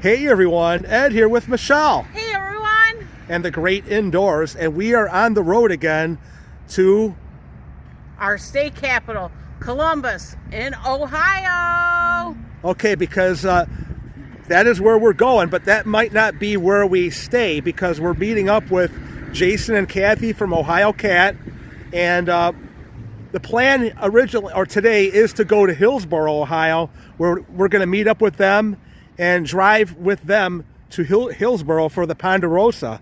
Hey everyone, Ed here with Michelle. Hey everyone! And the great indoors, and we are on the road again to our state capital, Columbus in Ohio. Okay, because that is where we're going, but that might not be where we stay because we're meeting up with Jason and Kathy from Ohio Cat, and the plan originally, or today, is to go to Hillsboro, Ohio, where we're going to meet up with them and drive with them to Hillsboro for the Ponderosa.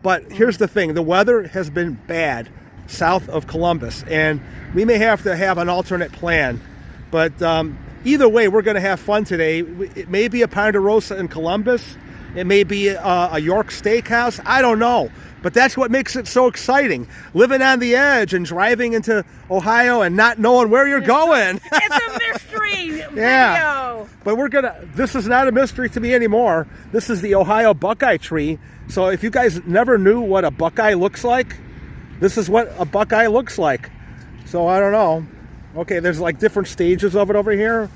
But here's the thing, the weather has been bad south of Columbus, and we may have to have an alternate plan. But either way, we're going to have fun today. It may be a Ponderosa in Columbus. It may be a York Steakhouse. I don't know. But that's what makes it so exciting. Living on the edge and driving into Ohio and not knowing where you're going. It's a mystery video. Yeah. But this is not a mystery to me anymore. This is the Ohio Buckeye tree. So if you guys never knew what a Buckeye looks like, this is what a Buckeye looks like. So I don't know. Okay, there's like different stages of it over here.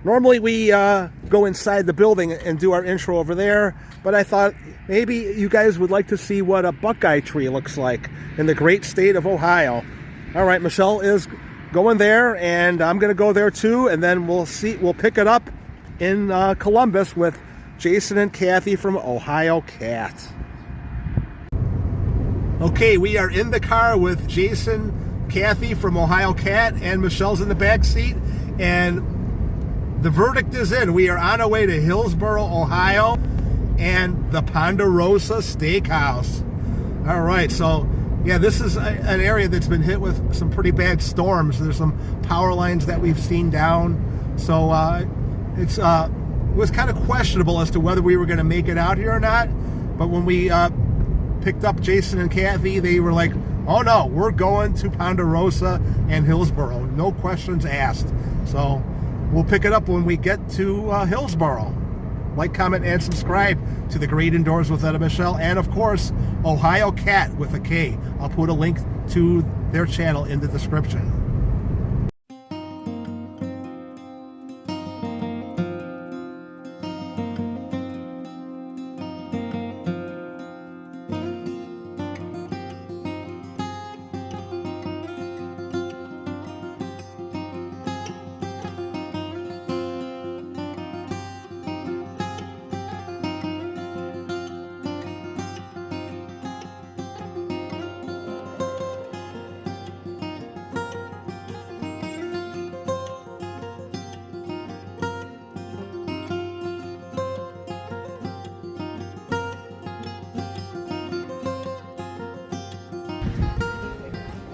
Normally we go inside the building and do our intro over there, but I thought maybe you guys would like to see what a Buckeye tree looks like in the great state of Ohio. All right, Michelle is going there, and I'm going to go there too, and then we'll pick it up in Columbus with Jason and Kathy from Ohio Cat. Okay, we are in the car with Jason, Kathy from Ohio Cat, and Michelle's in the back seat, and the verdict is in. We are on our way to Hillsboro, Ohio, and the Ponderosa Steakhouse. All right, so yeah, this is an area that's been hit with some pretty bad storms. There's some power lines that we've seen down, so it was kind of questionable as to whether we were going to make it out here or not. But when we picked up Jason and Kathy, they were like, "Oh no, we're going to Ponderosa and Hillsboro, no questions asked." So we'll pick it up when we get to Hillsboro. Like, comment, and subscribe to The Great Indoors with Ed and Michelle, and of course, Ohio Cat with a K. I'll put a link to their channel in the description.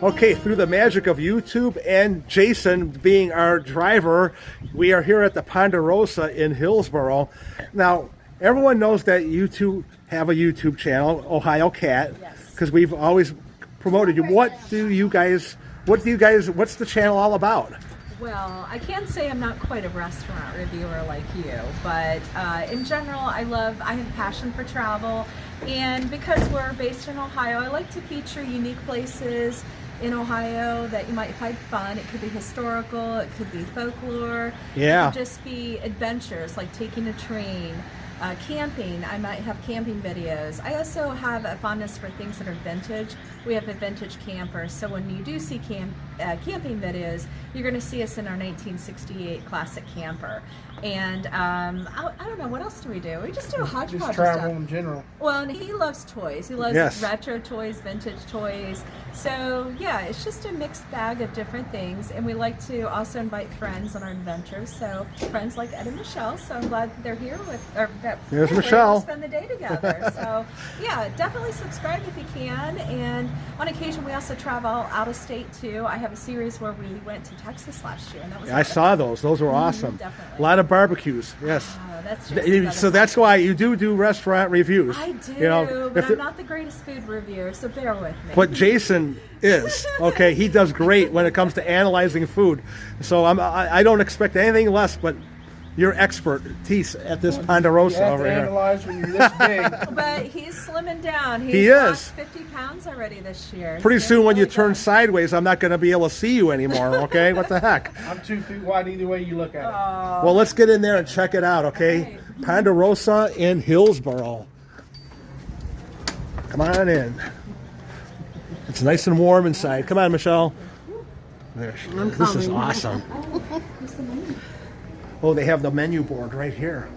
Okay, through the magic of YouTube and Jason being our driver, we are here at the Ponderosa in Hillsboro. Now, everyone knows that you two have a YouTube channel, Ohio Cat, because we've always promoted you. What's the channel all about? Well, I can't say I'm not quite a restaurant reviewer like you, but in general, I have a passion for travel, and because we're based in Ohio, I like to feature unique places in Ohio that you might find fun. It could be historical, it could be folklore, yeah. It could just be adventures like taking a train, camping. I might have camping videos. I also have a fondness for things that are vintage. We have a vintage camper, so when you do see camping videos, you're going to see us in our 1968 classic camper. And I don't know, what else do we do? We just do a hodgepodge of stuff. Just travel in general. Well, and he loves toys. He loves retro toys, vintage toys. So yeah, it's just a mixed bag of different things, and we like to also invite friends on our adventures. So friends like Ed and Michelle. So I'm glad that they're here Here's Michelle. We're spend the day together. So yeah, definitely subscribe if you can. And on occasion, we also travel out of state too. I have a series where we went to Texas last year, and that was I saw those. Those were awesome. Definitely. A lot of barbecues. Yes. So that's why you do restaurant reviews. I do, you know, but I'm not the greatest food reviewer, so bear with me. But Jason is. Okay, he does great when it comes to analyzing food. So I don't expect anything less, but your expertise at this Ponderosa over here. Analyze when you're this big. But he's slimming down. He is. Lost 50 pounds already this year. Pretty soon when you turn sideways, I'm not going to be able to see you anymore, okay? What the heck? I'm 2 feet wide either way you look at it. Well, let's get in there and check it out, okay? Ponderosa in Hillsboro. Come on in. It's nice and warm inside. Come on, Michelle. There she is. This is awesome. Oh, they have the menu board right here.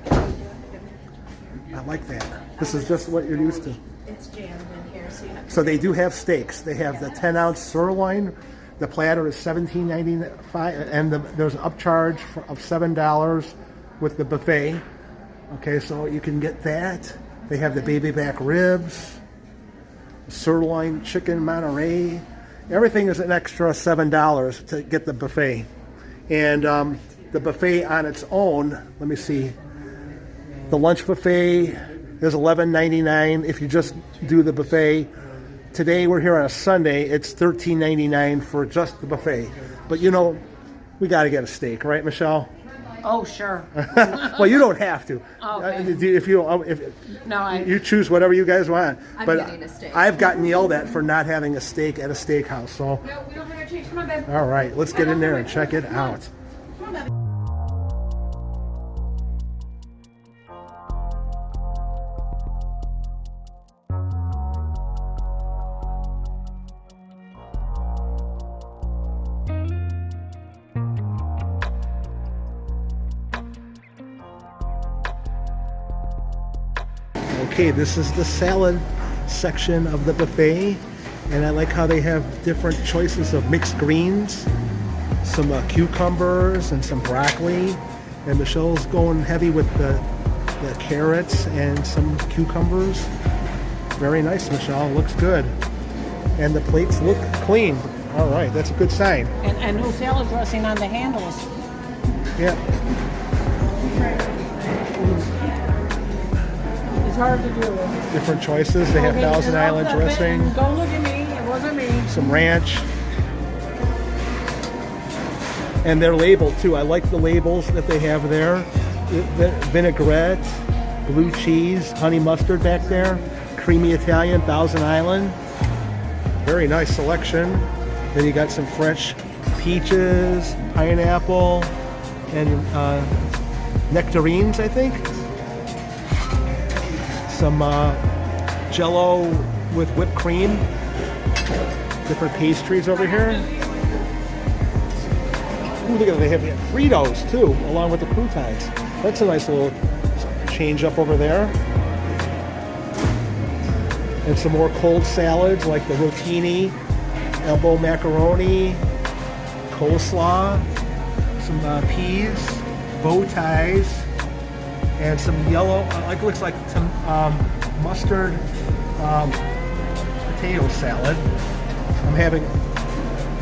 I like that. This is just what you're used to. It's jammed in here, so you have to. So they do have steaks. They have the 10-ounce sirloin. The platter is $17.95, and there's an upcharge of $7 with the buffet. Okay, so you can get that. They have the baby back ribs, sirloin chicken Monterey. Everything is an extra $7 to get the buffet. And the buffet on its own, let me see, the lunch buffet is $11.99 if you just do the buffet. Today we're here on a Sunday, it's $13.99 for just the buffet. But you know, we got to get a steak, right, Michelle? Oh, sure. Well, you don't have to. Okay. If you choose whatever you guys want. I'm but getting a steak. I've gotten yelled at for not having a steak at a steakhouse. So, No, we don't have a change. Come on, babe. all right, let's get in there and check it out. Come on, babe. Okay, this is the salad section of the buffet, and I like how they have different choices of mixed greens, some cucumbers and some broccoli, and Michelle's going heavy with the carrots and some cucumbers. Very nice, Michelle. Looks good. And the plates look clean. All right, that's a good sign. And no salad dressing on the handles. Yeah. It's hard to do. Different choices. They have Thousand Island dressing, Don't look at me. It wasn't me. some ranch. And they're labeled too. I like the labels that they have there. Vinaigrette, blue cheese, honey mustard back there, creamy Italian, Thousand Island. Very nice selection. Then you got some fresh peaches, pineapple, and nectarines, I think. Some Jello with whipped cream. Different pastries over here. Ooh, look at that. They have Fritos too, along with the croutons. That's a nice little change up over there. And some more cold salads like the rotini, elbow macaroni, coleslaw, some peas, bow ties, and some yellow, looks like some mustard potato salad. I'm having,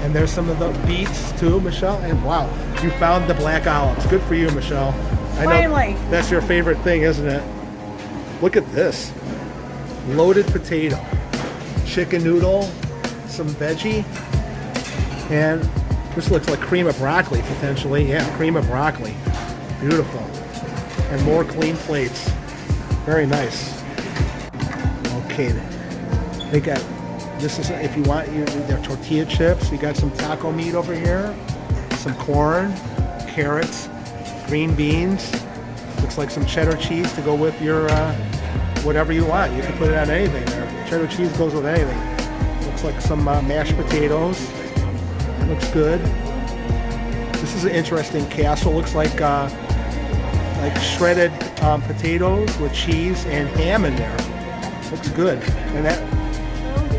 and there's some of the beets too, Michelle. And wow, you found the black olives. Good for you, Michelle. I know Finally. that's your favorite thing, isn't it? Look at this. Loaded potato, chicken noodle, some veggie, and this looks like cream of broccoli potentially. Yeah, cream of broccoli. Beautiful. And more clean plates. Very nice. Okay, they got, this is, if you want, their tortilla chips. You got some taco meat over here, some corn, carrots, green beans. Looks like some cheddar cheese to go with your whatever you want. You can put it on anything there. Cheddar cheese goes with anything. Looks like some mashed potatoes. Looks good. This is an interesting casserole. Looks like shredded potatoes with cheese and ham in there. Looks good. And that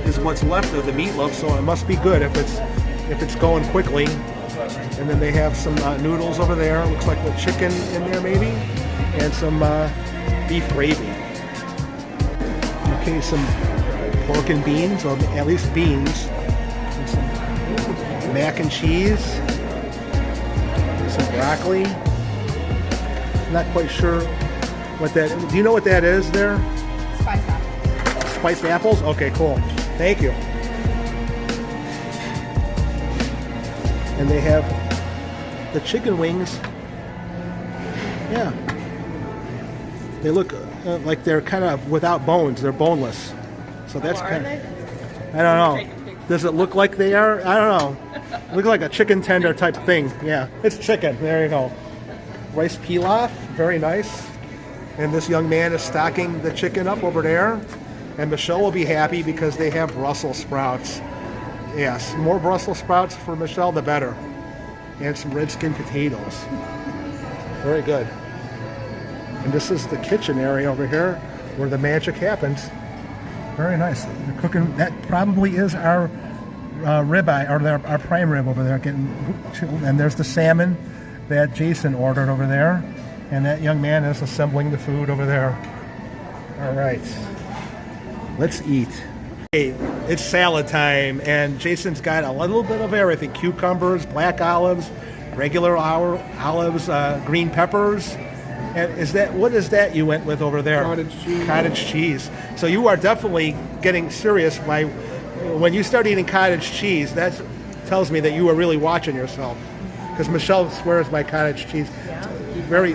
is what's left of the meatloaf, so it must be good if it's going quickly. And then they have some noodles over there. Looks like with chicken in there maybe, and some beef gravy. Okay, some pork and beans, or at least beans. And some mac and cheese. Some broccoli. Not quite sure what that. Do you know what that is there? Spiced apples. Spiced apples? Okay, cool. Thank you. And they have the chicken wings. Yeah. They look like they're kind of without bones. They're boneless. So that's kind of. I don't know. Does it look like they are? I don't know. Look like a chicken tender type thing. Yeah, it's chicken. There you go. Rice pilaf, very nice. And this young man is stocking the chicken up over there. And Michelle will be happy because they have Brussels sprouts. Yes, more Brussels sprouts for Michelle, the better. And some red skin potatoes. Very good. And this is the kitchen area over here where the magic happens. Very nice. They're cooking. That probably is our ribeye, or our prime rib over there getting chilled. And there's the salmon that Jason ordered over there. And that young man is assembling the food over there. All right. Let's eat. Hey, it's salad time, and Jason's got a little bit of everything. Cucumbers, black olives, regular olives, green peppers. And what is that you went with over there? Cottage cheese. Cottage cheese. So you are definitely getting serious when you start eating cottage cheese. That tells me that you are really watching yourself. Because Michelle swears by cottage cheese. Yeah. Very.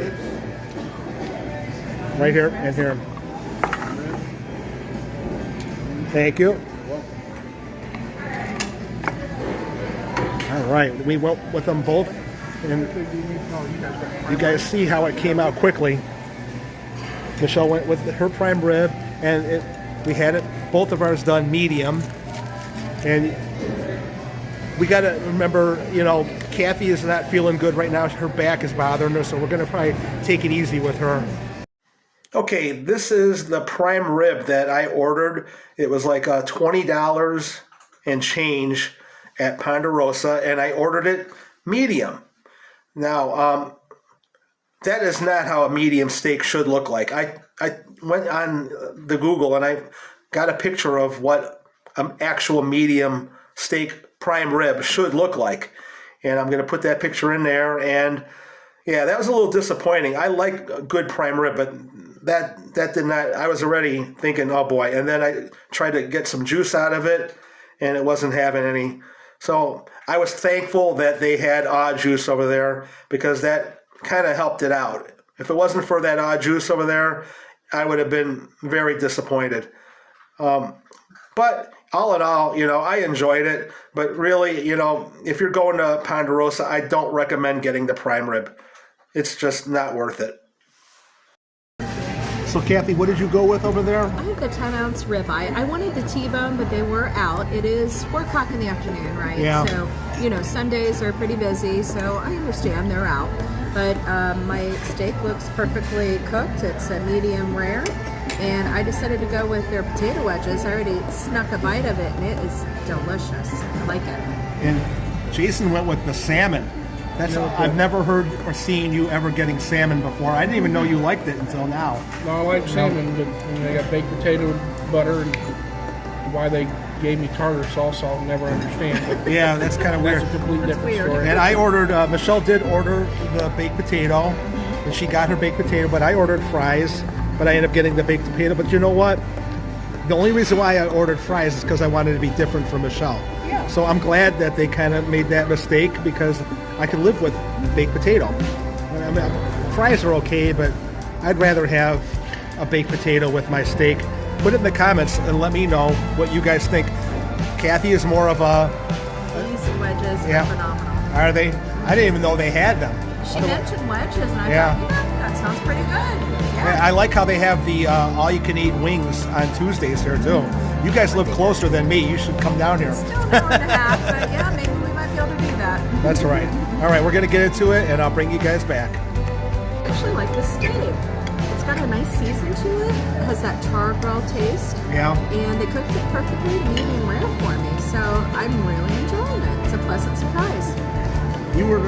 Right here and here. Thank you. All right, we went with them both, and you guys see how it came out quickly. Michelle went with her prime rib, and we had both of ours done medium. And we got to remember, Kathy is not feeling good right now. Her back is bothering her, so we're going to probably take it easy with her. Okay, this is the prime rib that I ordered. It was like $20 and change at Ponderosa, and I ordered it medium. Now, that is not how a medium steak should look like. I went on the Google and I got a picture of what an actual medium steak prime rib should look like. And I'm going to put that picture in there. And yeah, that was a little disappointing. I like a good prime rib, but that did not. I was already thinking, oh boy. And then I tried to get some juice out of it, and it wasn't having any. So I was thankful that they had odd juice over there, because that kind of helped it out. If it wasn't for that odd juice over there, I would have been very disappointed. But all in all, I enjoyed it. But really, if you're going to Ponderosa, I don't recommend getting the prime rib. It's just not worth it. So, Kathy, what did you go with over there? I have the 10-ounce ribeye. I wanted the T-bone, but they were out. It is 4 o'clock in the afternoon, right? Yeah. So, Sundays are pretty busy, so I understand they're out. But my steak looks perfectly cooked. It's a medium rare. And I decided to go with their potato wedges. I already snuck a bite of it, and it is delicious. I like it. And Jason went with the salmon. I've never heard or seen you ever getting salmon before. I didn't even know you liked it until now. No, I like salmon, but they got baked potato butter, and why they gave me tartar sauce, I'll never understand. But yeah, that's kind of weird. That's a completely different weird. story. And I ordered, Michelle did order the baked potato, and she got her baked potato, but I ordered fries, but I ended up getting the baked potato. But you know what? The only reason why I ordered fries is because I wanted to be different from Michelle. Yeah. So I'm glad that they kind of made that mistake, because I could live with baked potato. I mean, fries are okay, but I'd rather have a baked potato with my steak. Put it in the comments and let me know what you guys think. Kathy is more of a... These wedges are Yeah. phenomenal. Are they? I didn't even know they had them. She mentioned wedges, and I Yeah. thought, that sounds pretty good. Yeah, I like how they have the all-you-can-eat wings on Tuesdays here, too. You guys live closer than me. You should come down here. Still an hour and a half, but yeah, maybe we might be able to do that. That's right. All right, we're going to get into it, and I'll bring you guys back. I actually like this steak. It's got a nice season to it. It has that char grill taste. Yeah. And they cooked it perfectly medium rare for me, so I'm really enjoying it. It's a pleasant surprise. You were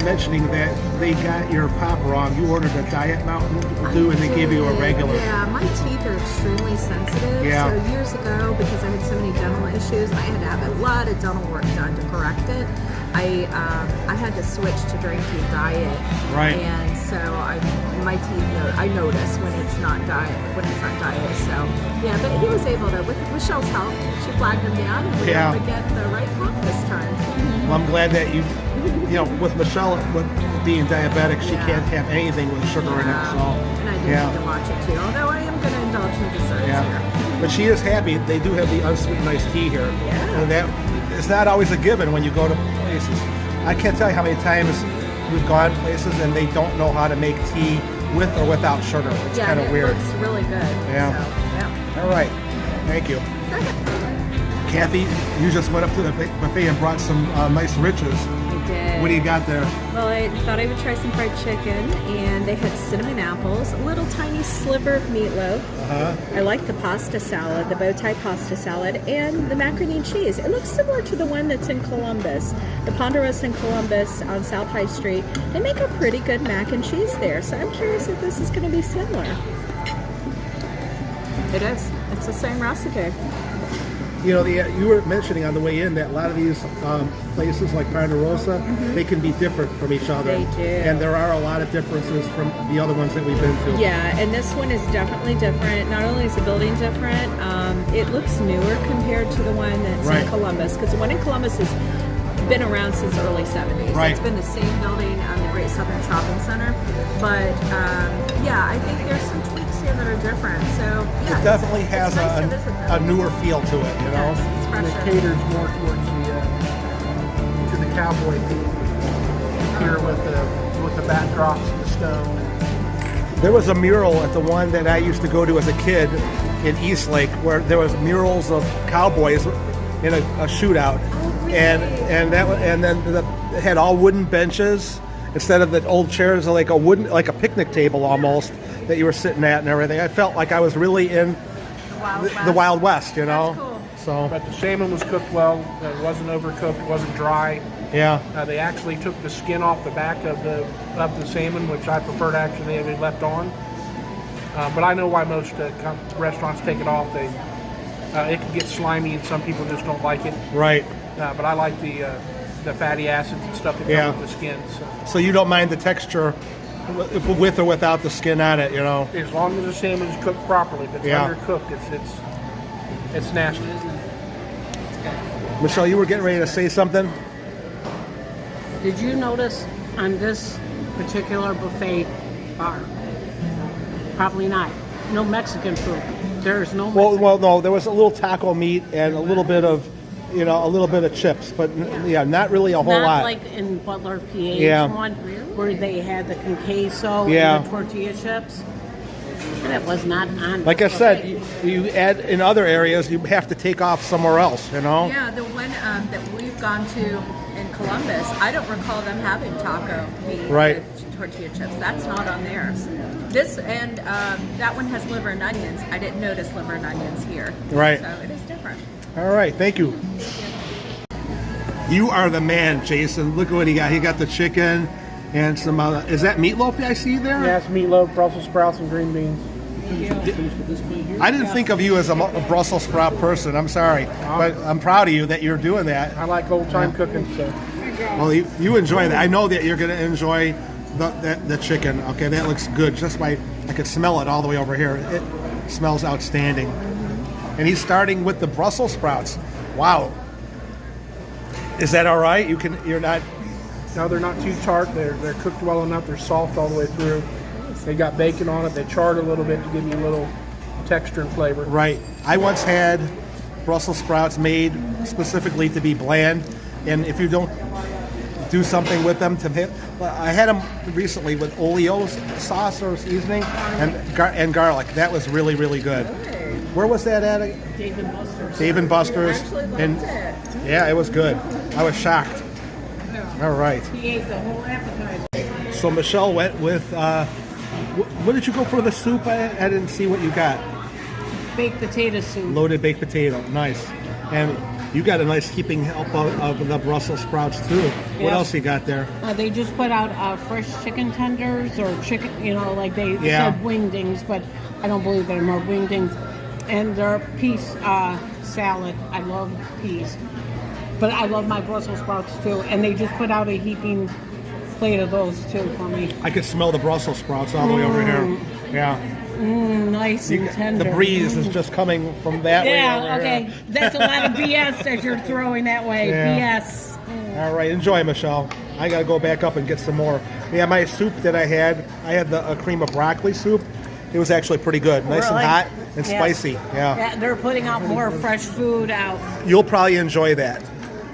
mentioning that they got your pop wrong. You ordered a Diet Mountain Dew, and they gave you a regular. Yeah, my teeth are extremely sensitive. Yeah. So years ago, because I had so many dental issues, and I had to have a lot of dental work done to correct it. I had to switch to drinking Diet. Right. And so my teeth, I notice when it's not Diet. So yeah, but he was able to, with Michelle's help, she flagged him down, and we were able to get the right pop this time. Well, I'm glad that with Michelle, with being diabetic, she Yeah. can't have anything with sugar in it. So, And I do need to watch it too. Although I am going to indulge in desserts yeah. here. But she is happy. They do have the unsweetened iced tea here. Yeah. And that it's not always a given when you go to places. I can't tell you how many times we've gone places and they don't know how to make tea with or without sugar. It's Yeah, kind and of it weird. looks really good. Yeah. So, yeah. All right. Thank you. Kathy, you just went up to the buffet and brought some nice riches. I did. What do you got there? Well, I thought I would try some fried chicken, and they had cinnamon apples, a little tiny sliver of meatloaf. Uh-huh. I like the pasta salad, the bow tie pasta salad, and the macaroni and cheese. It looks similar to the one that's in Columbus. The Ponderosa in Columbus on South High Street. They make a pretty good mac and cheese there, so I'm curious if this is going to be similar. It is. It's the same recipe. You know, you were mentioning on the way in that a lot of these places like Ponderosa, they can be different from each other. They do. And there are a lot of differences from the other ones that we've been to. Yeah, and this one is definitely different. Not only is the building different, it looks newer compared to the one that's Right. in Columbus, because the one in Columbus has been around since the early 70s. Right. It's been the same building on the Great Southern Shopping Center. But yeah, I think there's some tweaks here that are different. So yeah, It definitely has it's nice to visit a them. newer feel to it, you know? Yes, it's And it fresher. caters more towards the cowboy people here with the backdrops and the stone. There was a mural at the one that I used to go to as a kid in Eastlake where there was murals of cowboys in a shootout. really? And then it had all wooden benches instead of the old chairs, like a picnic table almost that you were sitting at and everything. I felt like I was really in the Wild West, you know. That's cool. So But the salmon was cooked well. It wasn't overcooked. It wasn't dry. yeah, They actually took the skin off the back of the salmon, which I prefer to actually have it left on. But I know why most restaurants take it off. It can get slimy, and some people just don't like it. right. But I like the fatty acids and stuff that Yeah. come with the skin. So So you don't mind the texture with or without the skin on it, you know. as long as the salmon is cooked properly, if it's Yeah. undercooked, it's nasty. Michelle, you were getting ready to say something? Did you notice on this particular buffet bar? Probably not. No Mexican food. There's no Mexican. Well, no, there was a little taco meat and a little bit of, chips, but yeah, not really a whole Not lot. like in Butler, PA, Yeah. one where they had the queso Yeah. and the tortilla chips. That was not on. Like I the said, buffet. you add in other areas, you have to take off somewhere else, you know. Yeah, the one that we've gone to in Columbus, I don't recall them having taco meat Right. with tortilla chips. That's not on theirs. This and that one has liver and onions. I didn't notice liver and onions here. Right. So it is different. All right, thank you. You are the man, Jason. Look at what he got. He got the chicken and some other. Is that meatloaf I see there? Yeah, it's meatloaf, Brussels sprouts, and green beans. I didn't think of you as a Brussels sprout person. I'm sorry, but I'm proud of you that you're doing that. I like old time cooking, so Well, you enjoy that. I know that you're going to enjoy the chicken. Okay, that looks good. I could smell it all the way over here. It smells outstanding. And he's starting with the Brussels sprouts. Wow. Is that all right? You're not. no, they're not too tart. They're cooked well enough. They're soft all the way through. They got bacon on it. They charred a little bit to give you a little texture and flavor. Right. I once had Brussels sprouts made specifically to be bland, and if you don't do something with them I had them recently with oleo sauce or seasoning and garlic. That was really, really good. Where was that at? Dave and Buster's. Dave and Buster's. Actually loved And it. yeah, it was good. I was shocked. All right. He ate the whole appetizer. So Michelle went with. What did you go for the soup? I didn't see what you got. Baked potato soup. Loaded baked potato. Nice. And you got a nice keeping help of the Brussels sprouts too. What Yeah. else you got there? They just put out fresh chicken tenders or chicken, like they Yeah. said wingdings, but I don't believe they're more wingdings. And their peas salad. I love peas. But I love my Brussels sprouts too. And they just put out a heaping plate of those too for me. I could smell the Brussels sprouts all the way over here. Yeah. Nice and tender. The breeze is just coming from that way over Yeah, okay. here. That's a lot of BS that you're throwing that way. Yeah. BS. All right, enjoy, Michelle. I got to go back up and get some more. Yeah, my soup that I had the cream of broccoli soup. It was actually pretty good. Nice Really? and hot and Yeah. spicy. Yeah. Yeah, they're putting out more fresh food out. You'll probably enjoy that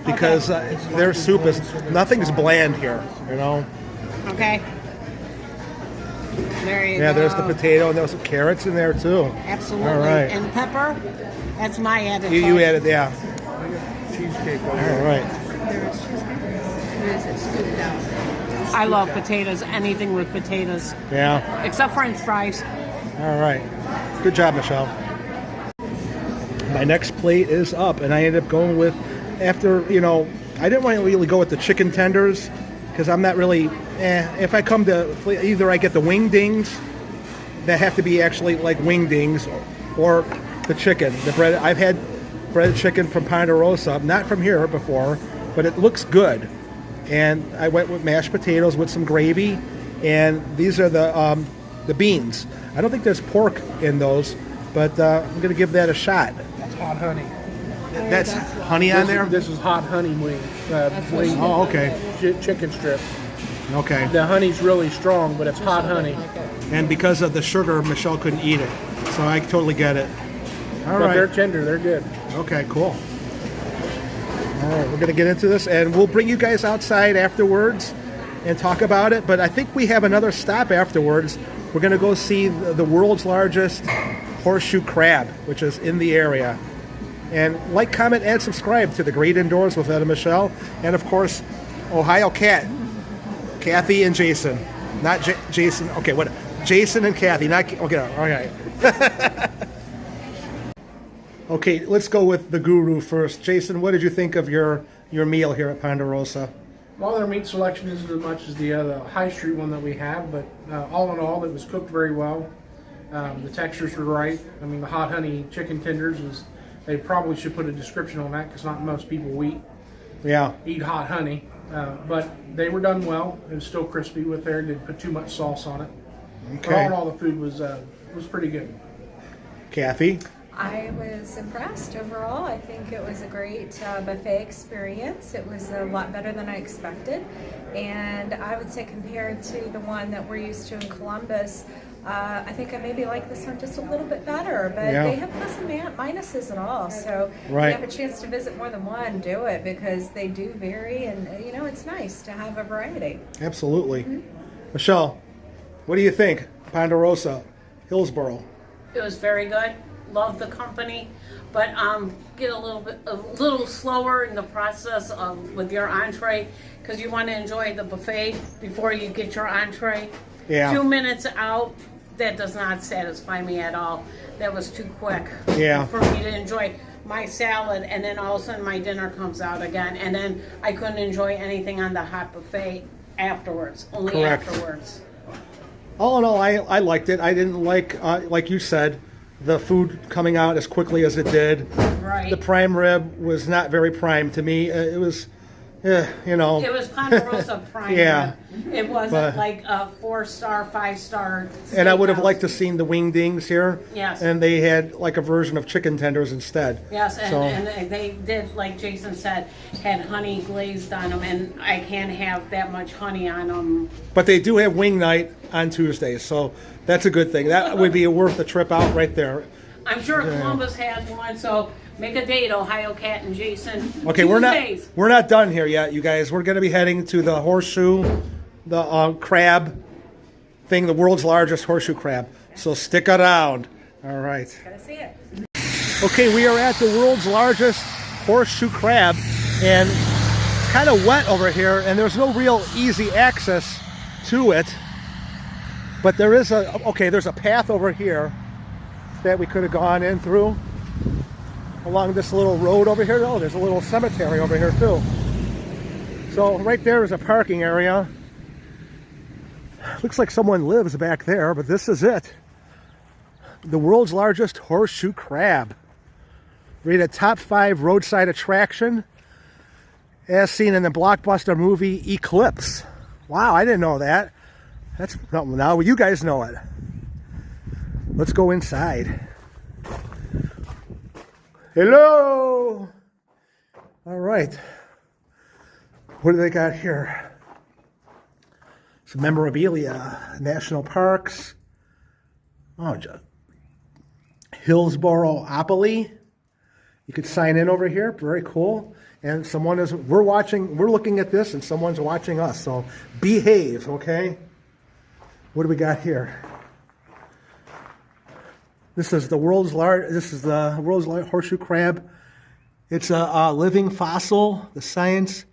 because their soup nothing's bland here, you know. Okay. There you Yeah, go. there's the potato, and there's some carrots in there too. Absolutely. All right. And pepper, that's my added. You added, yeah. Cheesecake over All here. right. I love potatoes. Anything with potatoes, Yeah. except French fries. All right. Good job, Michelle. My next plate is up, and I ended up going with, after, I didn't want to really go with the chicken tenders because I'm not really, if I come to, either I get the wingdings that have to be actually like wingdings, or the chicken, the bread. I've had breaded chicken from Ponderosa, not from here before, but it looks good. And I went with mashed potatoes with some gravy, and these are the beans. I don't think there's pork in those, but I'm going to give that a shot. That's hot honey. That's honey on there? This is hot honey wing. Oh, okay. Chicken strips. Okay. The honey's really strong, but it's hot honey. And because of the sugar, Michelle couldn't eat it. So I totally get it. All But right. they're tender. They're good. Okay, cool. All right, we're going to get into this, and we'll bring you guys outside afterwards and talk about it. But I think we have another stop afterwards. We're going to go see the world's largest horseshoe crab, which is in the area. And like, comment, and subscribe to The Great Indoors with Ed and Michelle. And, of course, Ohio Cat, Kathy and Jason. Not Jason. Okay, what? Jason and Kathy. Not okay. All right. Okay, let's go with the guru first. Jason, what did you think of your meal here at Ponderosa? Well, their meat selection isn't as much as the other high street one that we have, but all in all, it was cooked very well. The textures were right. I mean, the hot honey chicken tenders they probably should put a description on that because not most people eat hot honey. But they were done well. It was still crispy with there. Didn't put too much sauce on it. Okay. But all in all, the food was pretty good. Kathy? I was impressed overall. I think it was a great buffet experience. It was a lot better than I expected. And I would say compared to the one that we're used to in Columbus, I think I maybe like this one just a little bit better. But they have plus and minuses at all. So if you have a chance to visit more than one, do it because they do vary. And, it's nice to have a variety. Absolutely. Mm-hmm. Michelle, what do you think? Ponderosa, Hillsboro. It was very good. Love the company, but get a little slower in the process with your entree because you want to enjoy the buffet before you get your entree. Yeah. 2 minutes out, that does not satisfy me at all. That was too quick. Yeah. For me to enjoy my salad, and then all of a sudden my dinner comes out again, and then I couldn't enjoy anything on the hot buffet afterwards. Only Correct. afterwards. All in all, I liked it. I didn't like you said, the food coming out as quickly as it did. Right. The prime rib was not very prime to me. It was, It was Ponderosa prime. Yeah. Rib. It wasn't like a 4-star, 5-star. And I would have liked to seen the wingdings here. Yes. And they had like a version of chicken tenders instead. Yes, and they did, like Jason said, had honey glazed on them, and I can't have that much honey on them. But they do have wing night on Tuesdays, so that's a good thing. That would be worth the trip out right there. I'm sure Columbus has one, so make a date, Ohio Cat and Jason. Okay, Tuesdays. we're not done here yet, you guys. We're going to be heading to the horseshoe, the crab thing, the world's largest horseshoe crab. So stick around. All right. Gotta see it. Okay, we are at the world's largest horseshoe crab, and it's kind of wet over here, and there's no real easy access to it. But there is there's a path over here that we could have gone in through along this little road over here. Oh, there's a little cemetery over here too. So right there is a parking area. Looks like someone lives back there, but this is it. The world's largest horseshoe crab. Rated top 5 roadside attraction as seen in the blockbuster movie Eclipse. Wow, I didn't know that. Now you guys know it. Let's go inside. Hello! All right. What do they got here? Some memorabilia, national parks. Oh, Hillsboro Ohio. You could sign in over here. Very cool. And we're looking at this and someone's watching us. So behave, okay? What do we got here? This is the world's horseshoe crab. It's a living fossil. Science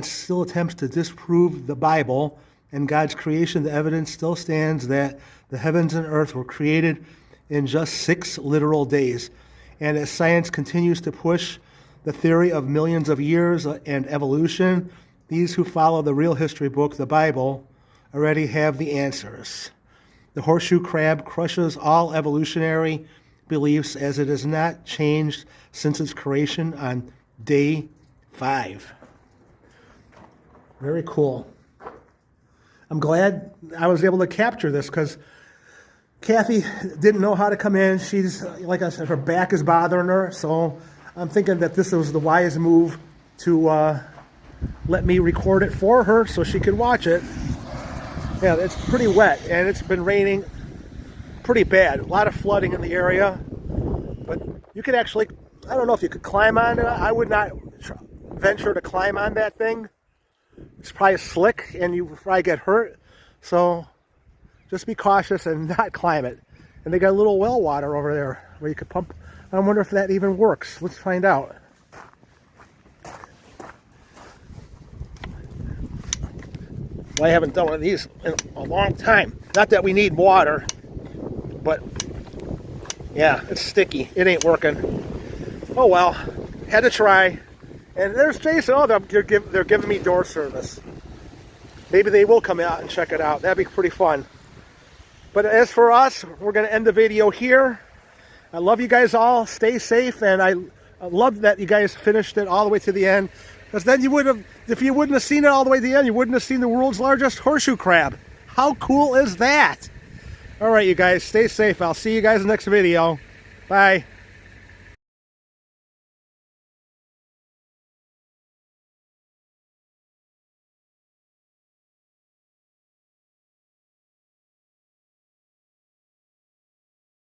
still attempts to disprove the Bible and God's creation, the evidence still stands that the heavens and earth were created in just 6 literal days. And as science continues to push the theory of millions of years and evolution, these who follow the real history book, the Bible, already have the answers. The horseshoe crab crushes all evolutionary beliefs as it has not changed since its creation on day 5. Very cool. I'm glad I was able to capture this because Kathy didn't know how to come in. She's, like I said, her back is bothering her. So I'm thinking that this was the wise move to let me record it for her so she could watch it. Yeah, it's pretty wet and it's been raining pretty bad. A lot of flooding in the area. But you could actually, I don't know if you could climb on it. I would not venture to climb on that thing. It's probably slick and you probably get hurt. So just be cautious and not climb it. And they got a little well water over there where you could pump. I wonder if that even works. Let's find out. Well, I haven't done one of these in a long time. Not that we need water, but yeah, it's sticky. It ain't working. Oh well, had to try. And there's Jason. Oh, they're giving me door service. Maybe they will come out and check it out. That'd be pretty fun. But as for us, we're going to end the video here. I love you guys all. Stay safe. And I love that you guys finished it all the way to the end. Because then you would have, if you wouldn't have seen it all the way to the end, you wouldn't have seen the world's largest horseshoe crab. How cool is that? All right, you guys, stay safe. I'll see you guys in the next video. Bye.